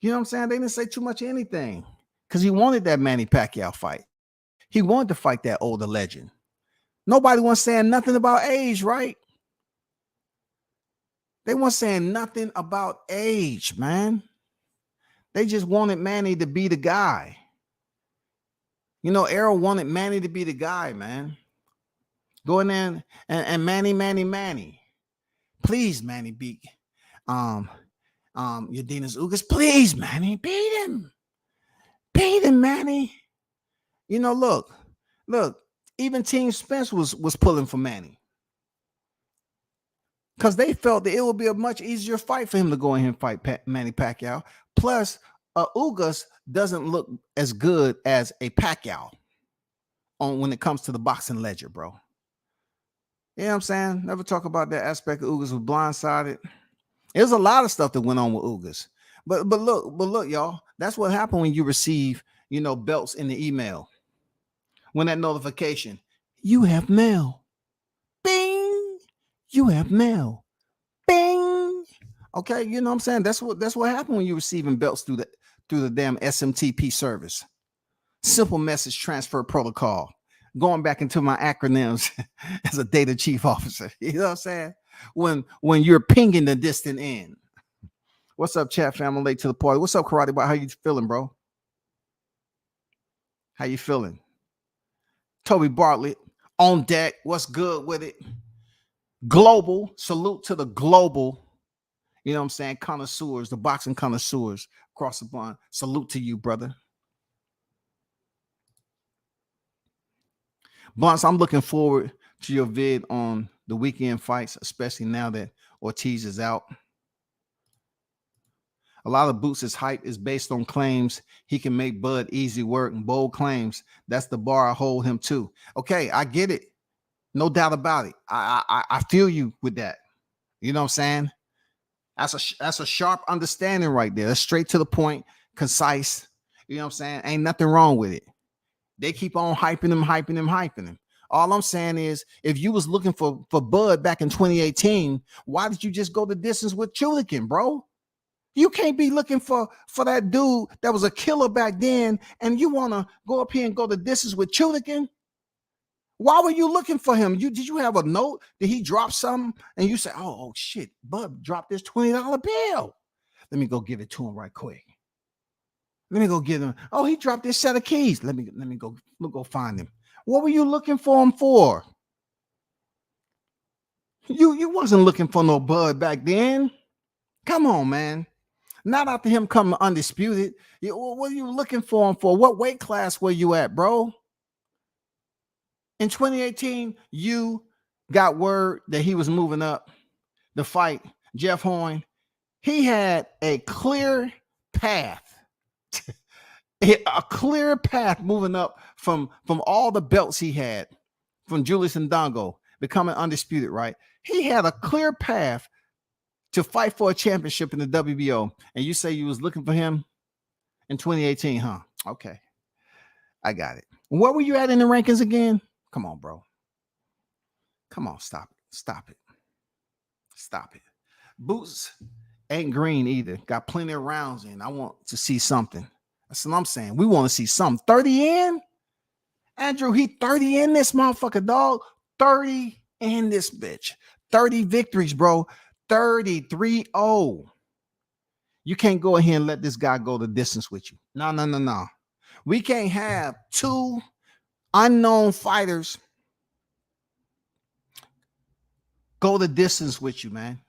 You know what I'm saying? They didn't say too much of anything because he wanted that Manny Pacquiao fight. He wanted to fight that older legend. Nobody was saying nothing about age, right? They weren't saying nothing about age, man. They just wanted Manny to be the guy. You know, Errol wanted Manny to be the guy, man. Go in there and Manny. Please, Manny, beat Udinese Ugas. Please, Manny, beat him. Beat him, Manny. You know, look, even Team Spence was pulling for Manny. Because they felt that it would be a much easier fight for him to go in here and fight Manny Pacquiao. Plus, Ugas doesn't look as good as a Pacquiao when it comes to the boxing ledger, bro. You know what I'm saying? Never talk about that aspect of Ugas was blindsided. There's a lot of stuff that went on with Ugas. But look, y'all, that's what happened when you receive, belts in the email. When that notification, you have mail. Bing! You have mail. Bing! Okay, you know what I'm saying? That's what happened when you're receiving belts through the damn SMTP service. Simple message transfer protocol. Going back into my acronyms as a data chief officer. You know what I'm saying? When you're pinging the distant end. What's up, chat family? Late to the party. What's up, Karate Boy? How you feeling, bro? How you feeling? Toby Bartlett on deck. What's good with it? Global. Salute to the global. You know what I'm saying? Connoisseurs, the boxing connoisseurs across the pond. Salute to you, brother. Blunts, I'm looking forward to your vid on the weekend fights, especially now that Ortiz is out. A lot of Boots' hype is based on claims he can make Bud easy work and bold claims. That's the bar I hold him to. Okay, I get it. No doubt about it. I feel you with that. You know what I'm saying? That's a sharp understanding right there. That's straight to the point, concise. You know what I'm saying? Ain't nothing wrong with it. They keep on hyping him. All I'm saying is, if you was looking for Bud back in 2018, why did you just go the distance with Chukhadzhian, bro? You can't be looking for that dude that was a killer back then, and you want to go up here and go the distance with Chukhadzhian. Why were you looking for him? Did you have a note? Did he drop something? And you say, oh shit, Bub dropped this $20 bill. Let me go give it to him right quick. Let me go get him. Oh, he dropped this set of keys. Let me go find him. What were you looking for him for? You wasn't looking for no Bud back then. Come on, man. Not after him coming undisputed. What were you looking for him for? What weight class were you at, bro? In 2018, you got word that he was moving up the fight. Jeff Horn, he had a clear path. A clear path moving up from all the belts he had from Julius Ndongo becoming undisputed, right? He had a clear path to fight for a championship in the WBO. And you say you was looking for him in 2018, huh? Okay. I got it. Where were you at in the rankings again? Come on, bro. Come on, stop it. Stop it. Stop it. Boots ain't green either. Got plenty of rounds in. I want to see something. That's what I'm saying. We want to see something. 30 in? Andrew, he 30 in this motherfucker, dog. 30 in this bitch. 30 victories, bro. 33-0. You can't go ahead and let this guy go the distance with you. No. We can't have two unknown fighters go the distance with you, man.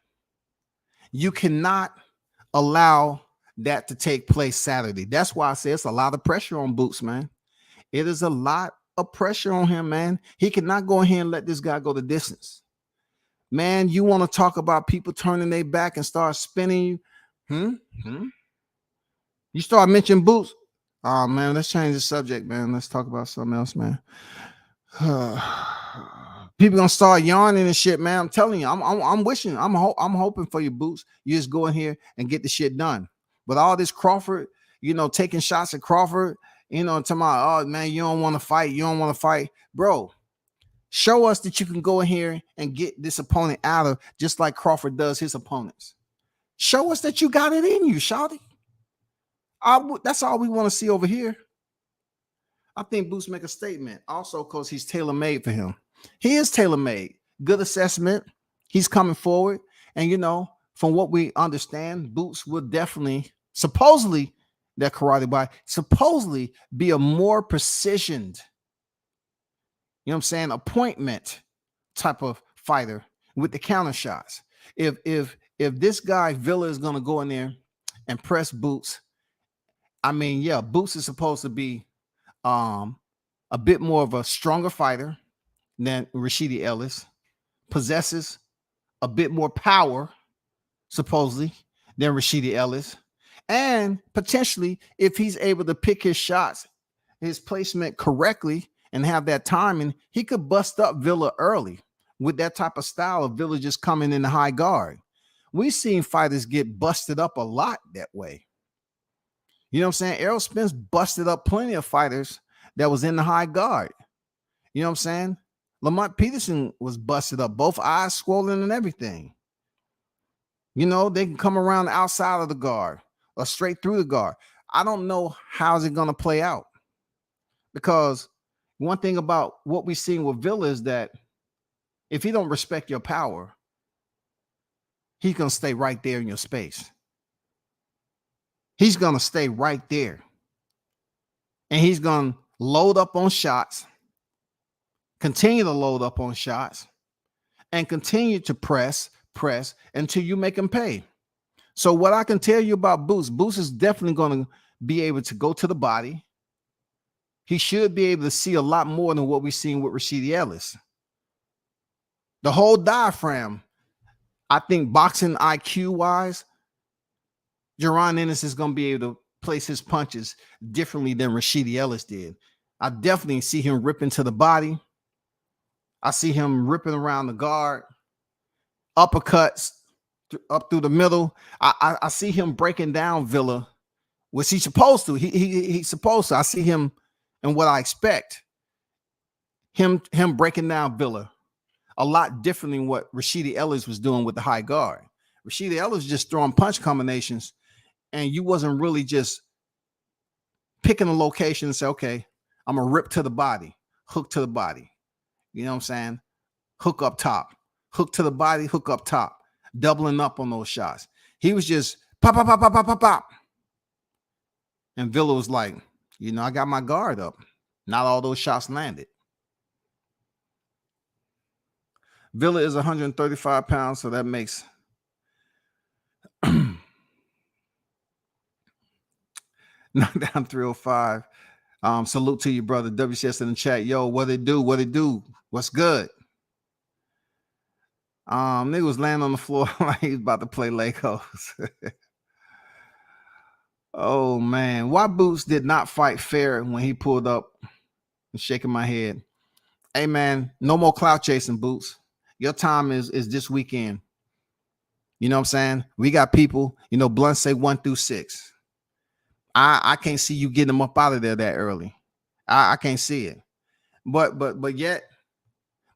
You cannot allow that to take place Saturday. That's why I say it's a lot of pressure on Boots, man. It is a lot of pressure on him, man. He cannot go ahead and let this guy go the distance. Man, you want to talk about people turning their back and start spinning you? You start mentioning Boots. Oh, man, let's change the subject, man. Let's talk about something else, man. People gonna start yarning and shit, man. I'm telling you, I'm wishing, I'm hoping for you, Boots. You just go in here and get the shit done. But all this Crawford, taking shots at Crawford, talking about, oh man, you don't want to fight, bro. Show us that you can go in here and get this opponent out of just like Crawford does his opponents. Show us that you got it in you, shawty. That's all we want to see over here. I think Boots make a statement also because he's tailor-made for him. He is tailor-made. Good assessment. He's coming forward. And, from what we understand, Boots will definitely, supposedly, that karate body, supposedly be a more precisioned, appointment type of fighter with the counter shots. If this guy, Villa, is going to go in there and press Boots, Boots is supposed to be a bit more of a stronger fighter than Rashidi Ellis, possesses a bit more power, supposedly, than Rashidi Ellis. And potentially, if he's able to pick his shots, his placement correctly, and have that timing, he could bust up Villa early with that type of style of Villa just coming in the high guard. We've seen fighters get busted up a lot that way. You know what I'm saying? Errol Spence busted up plenty of fighters that was in the high guard. You know what I'm saying? Lamont Peterson was busted up, both eyes swollen and everything. They can come around the outside of the guard or straight through the guard. I don't know how's it going to play out, because one thing about what we've seen with Villa is that if he don't respect your power, he's going to stay right there in your space. He's going to stay right there. And he's going to load up on shots, continue to load up on shots, and continue to press until you make him pay. So what I can tell you about Boots is definitely going to be able to go to the body. He should be able to see a lot more than what we've seen with Rashidi Ellis. The whole diaphragm, I think boxing IQ wise, Jaron Ennis is going to be able to place his punches differently than Rashidi Ellis did. I definitely see him ripping to the body. I see him ripping around the guard, uppercuts up through the middle. I see him breaking down Villa, which he's supposed to. He's supposed to. I see him, and what I expect, him breaking down Villa a lot differently than what Rashidi Ellis was doing with the high guard. Rashidi Ellis was just throwing punch combinations, and you wasn't really just picking a location and say, okay, I'm going to rip to the body, hook to the body. You know what I'm saying? Hook up top, hook to the body, hook up top, doubling up on those shots. He was just pop, pop, pop, pop, pop, pop, pop. And Villa was like, you know, I got my guard up. Not all those shots landed. Villa is 135 pounds, so that makes knockdown 305. Salute to you, brother. WCS in the chat. Yo, what it do? What it do? What's good? Nigga was laying on the floor like he was about to play Legos. Oh man, why Boots did not fight fair when he pulled up and shaking my head. Hey man, no more clout chasing, Boots. Your time is this weekend. You know what I'm saying? We got people, you know, Blunt say 1 through 6. I can't see you getting them up out of there that early. I can't see it. But yet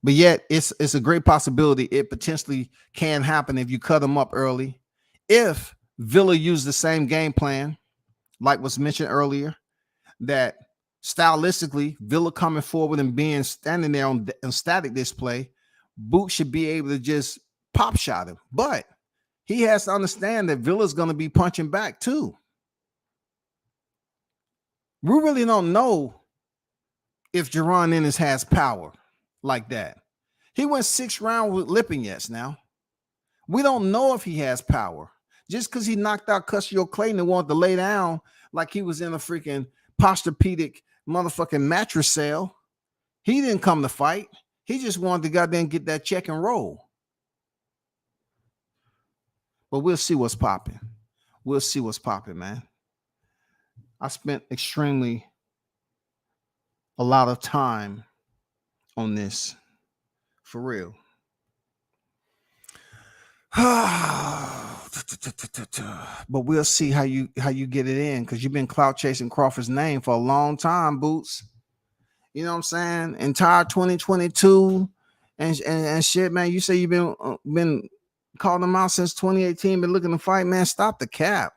it's a great possibility it potentially can happen if you cut them up early. If Villa used the same game plan, like was mentioned earlier, that stylistically Villa coming forward and being standing there on static display, Boot should be able to just pop shot him. But he has to understand that Villa's going to be punching back too. We really don't know if Jaron Ennis has power like that. He went 6 rounds with Lipinets now. We don't know if he has power. Just because he knocked out Custio Clayton and wanted to lay down like he was in a freaking posturepedic motherfucking mattress cell, he didn't come to fight. He just wanted to goddamn get that check and roll. But we'll see what's popping. We'll see what's popping, man. I spent a lot of time on this, for real. But we'll see how you get it in, because you've been clout chasing Crawford's name for a long time, Boots. You know what I'm saying? Entire 2022 and shit, man. You say you've been calling him out since 2018, been looking to fight, man. Stop the cap,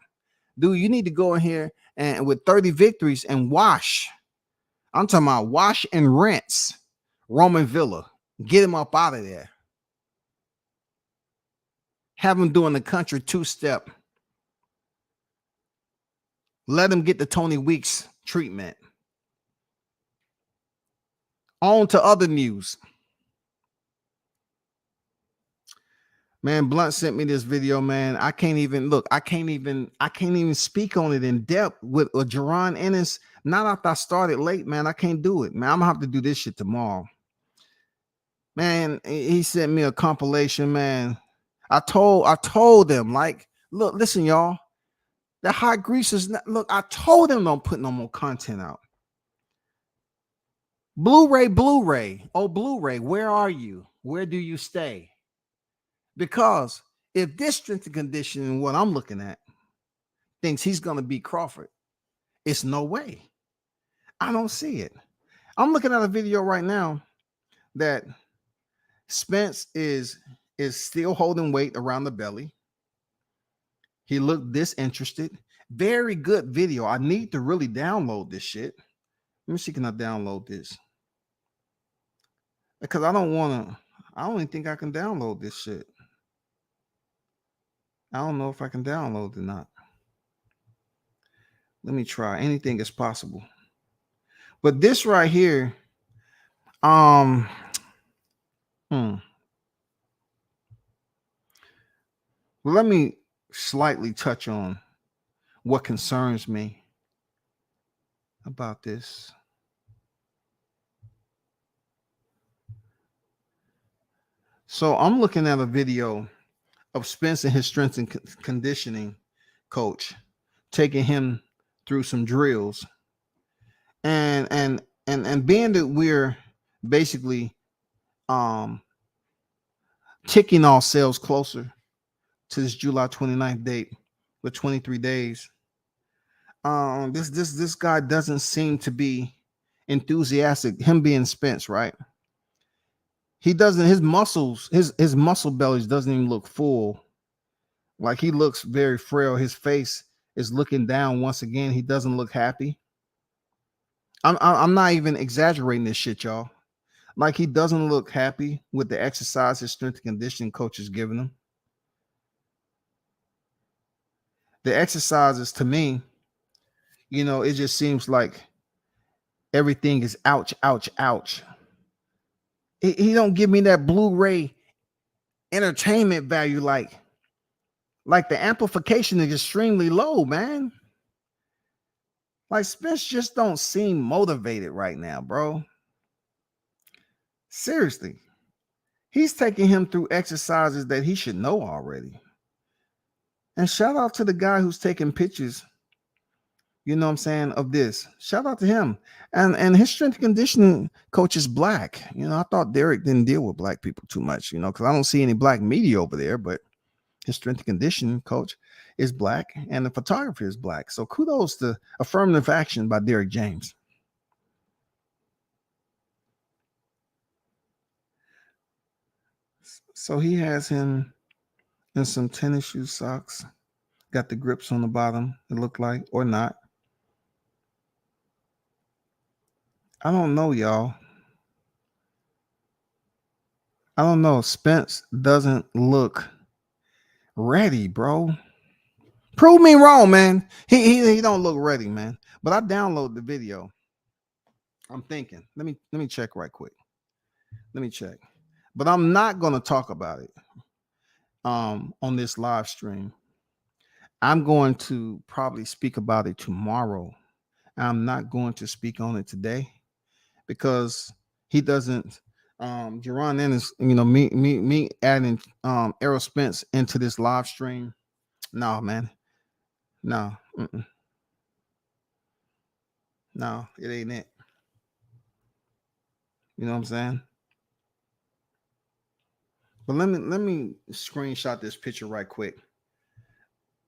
dude. You need to go in here and with 30 victories and wash. I'm talking about wash and rinse Roman Villa. Get him up out of there. Have him doing the country 2-step. Let him get the Tony Weeks treatment. On to other news. Man, Blunt sent me this video, man. I can't even speak on it in depth with Jaron Ennis. Not after I started late, man. I can't do it, man. I'm gonna have to do this shit tomorrow. Man, he sent me a compilation, man. I told them, like, look, listen, y'all. The hot grease is not, look, I told them don't put no more content out. Blu-ray. Oh, Blu-ray, where are you? Where do you stay? Because if this strength and conditioning, what I'm looking at, thinks he's going to beat Crawford, it's no way. I don't see it. I'm looking at a video right now that Spence is still holding weight around the belly. He looked disinterested. Very good video. I need to really download this shit. Let me see, can I download this? Because I don't even think I can download this shit. I don't know if I can download it or not. Let me try. Anything is possible. But this right here, let me slightly touch on what concerns me about this. So I'm looking at a video of Spence and his strength and conditioning coach taking him through some drills, and being that we're basically ticking ourselves closer to this July 29th date with 23 days. This guy doesn't seem to be enthusiastic. Him being Spence, right? He doesn't, his muscles, his muscle bellies doesn't even look full. Like, he looks very frail. His face is looking down once again. He doesn't look happy. I'm not even exaggerating this shit, y'all. Like he doesn't look happy with the exercise his strength and conditioning coach is giving him. The exercises to me, it just seems like everything is ouch, ouch, ouch. He don't give me that Blu-ray entertainment value like the amplification is extremely low, man. Like Spence just don't seem motivated right now, bro. Seriously. He's taking him through exercises that he should know already. And shout out to the guy who's taking pictures, of this. Shout out to him. And his strength and conditioning coach is black. I thought Derek didn't deal with black people too much, because I don't see any black media over there, but his strength and conditioning coach is black and the photographer is black. So kudos to affirmative action by Derek James. So he has him in some tennis shoe socks. Got the grips on the bottom, it looked like, or not. I don't know, y'all. I don't know. Spence doesn't look ready, bro. Prove me wrong, man. He don't look ready, man. But I download the video. I'm thinking. Let me check right quick. Let me check. But I'm not going to talk about it on this live stream. I'm going to probably speak about it tomorrow. I'm not going to speak on it today because he doesn't. Jerron Ennis, me adding Errol Spence into this live stream. No, man. No. No, it ain't it. You know what I'm saying? But let me screenshot this picture right quick.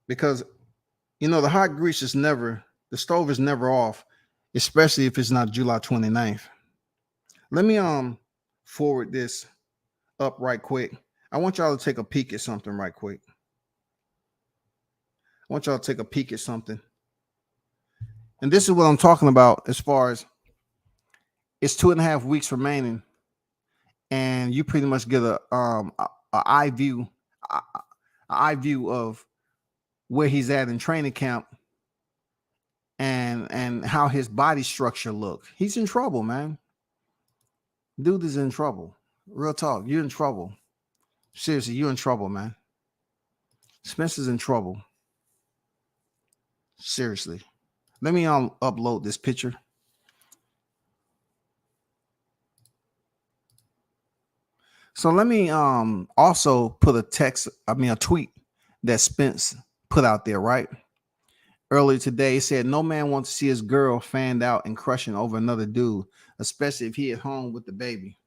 Because the hot grease is the stove is never off, especially if it's not July 29th. Let me forward this up right quick. I want y'all to take a peek at something right quick. I want y'all to take a peek at something. And this is what I'm talking about as far as it's 2.5 weeks remaining. And you pretty much get a eye view of where he's at in training camp and how his body structure looks. He's in trouble, man. Dude is in trouble. Real talk. You're in trouble. Seriously, you're in trouble, man. Spencer's in trouble. Seriously. Let me upload this picture. So let me also put a tweet that Spence put out there, right? Earlier today, he said, no man wants to see his girl fanned out and crushing over another dude, especially if he at home with the baby.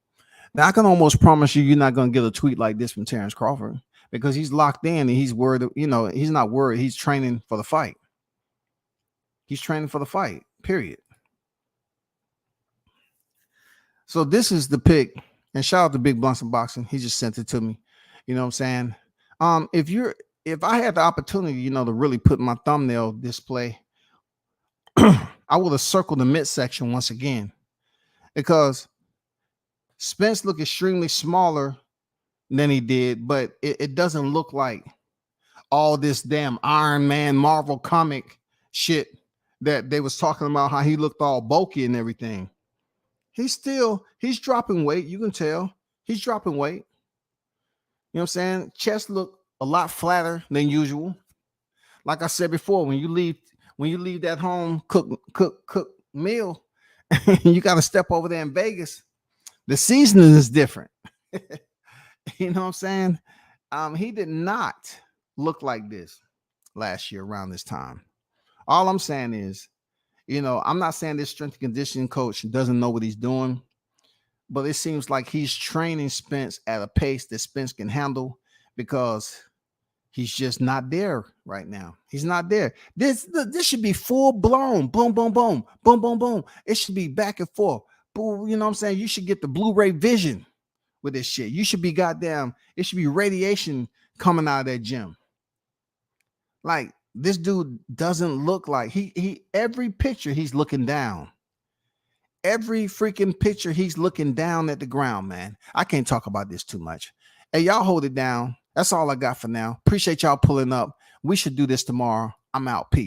Now, I can almost promise you're not going to get a tweet like this from Terence Crawford because he's locked in and he's worried. He's not worried. He's training for the fight. He's training for the fight, period. So this is the pic. And shout out to Big Blunts and Boxing. He just sent it to me. You know what I'm saying? If I had the opportunity, to really put my thumbnail display, I would have circled the midsection once again because Spence looked extremely smaller than he did, but it doesn't look like all this damn Iron Man Marvel comic shit that they was talking about, how he looked all bulky and everything. He's dropping weight. You can tell he's dropping weight. You know what I'm saying? Chest look a lot flatter than usual. Like I said before, when you leave that home cook meal, you got to step over there in Vegas. The seasoning is different. You know what I'm saying? He did not look like this last year around this time. All I'm saying is, I'm not saying this strength and conditioning coach doesn't know what he's doing, but it seems like he's training Spence at a pace that Spence can handle because he's just not there right now. He's not there. This should be full blown. Boom, boom, boom, boom, boom, boom. It should be back and forth. Boom, you know what I'm saying? You should get the Blu-ray vision with this shit. You should be goddamn. It should be radiation coming out of that gym. Like, this dude doesn't look like he every picture he's looking down. Every freaking picture, he's looking down at the ground, man. I can't talk about this too much. Hey, y'all hold it down. That's all I got for now. Appreciate y'all pulling up. We should do this tomorrow. I'm out. Peace.